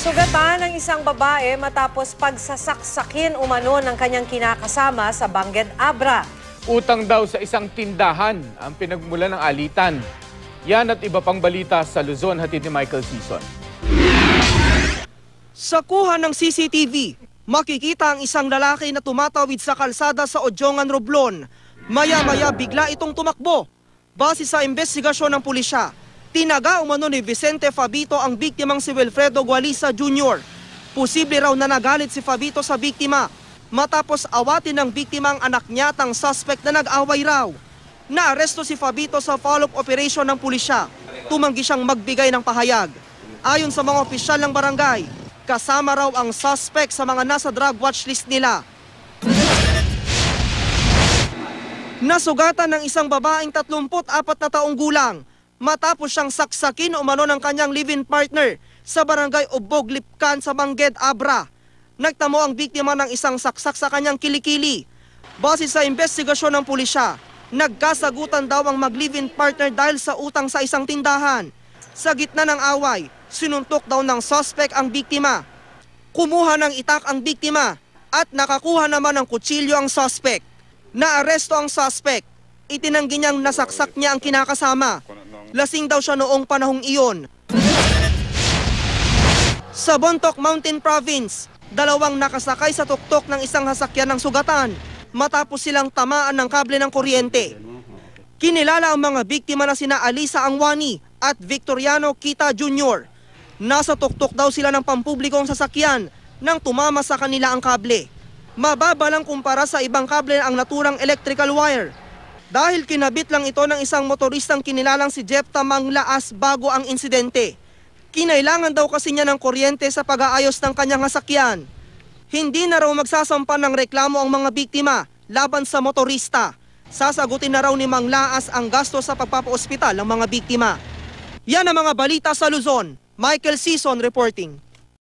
Nasugatan ng isang babae matapos pagsasaksakin umano ng kanyang kinakasama sa Bangged, Abra. Utang daw sa isang tindahan ang pinagmulan ng alitan. Yan at iba pang balita sa Luzon, hatid ni Michael Sison. Sa kuha ng CCTV, makikita ang isang lalaki na tumatawid sa kalsada sa Odjongan, Romblon. Maya-maya bigla itong tumakbo. Base sa investigasyon ng pulisya, tinaga umano ni Vicente Fabito ang biktimang si Wilfredo Gualiza Jr. Posible raw na nagalit si Fabito sa biktima matapos awatin ng biktima ang anak niya at ang suspect na nag-away raw. Naaresto si Fabito sa follow-up operation ng pulisya. Tumanggi siyang magbigay ng pahayag. Ayon sa mga opisyal ng barangay, kasama raw ang suspect sa mga nasa drug watch list nila. Nasugatan ng isang babaeng 34 na taong gulang matapos siyang saksakin umano ng kanyang live-in partner sa barangay Ubog, Lipcan sa Bangged, Abra. Nagtamo ang biktima ng isang saksak sa kanyang kilikili. Base sa investigasyon ng pulisya, nagkasagutan daw ang mag-live-in partner dahil sa utang sa isang tindahan. Sa gitna ng away, sinuntok daw ng suspect ang biktima. Kumuha ng itak ang biktima at nakakuha naman ng kutsilyo ang suspect. Naaresto ang suspect. Itinanggi niyang nasaksak niya ang kinakasama. Lasing daw siya noong panahong iyon. Sa Bontoc Mountain Province, dalawang nakasakay sa tuktok ng isang sasakyan ng sugatan matapos silang tamaan ng kable ng kuryente. Kinilala ang mga biktima na sina Alisa Angwani at Victoriano Kita Jr. Nasa tuktok daw sila ng pampublikong sasakyan nang tumama sa kanila ang kable. Mababa lang kumpara sa ibang kable ang naturang electrical wire. Dahil kinabit lang ito ng isang motoristang kinilalang si Jepta Manglaas bago ang insidente. Kinailangan daw kasi niya ng kuryente sa pag-aayos ng kanyang sasakyan. Hindi na raw magsasampa ng reklamo ang mga biktima laban sa motorista. Sasagutin na raw ni Manglaas ang gasto sa pagpapaospital ng mga biktima. Yan ang mga balita sa Luzon. Michael Sison reporting.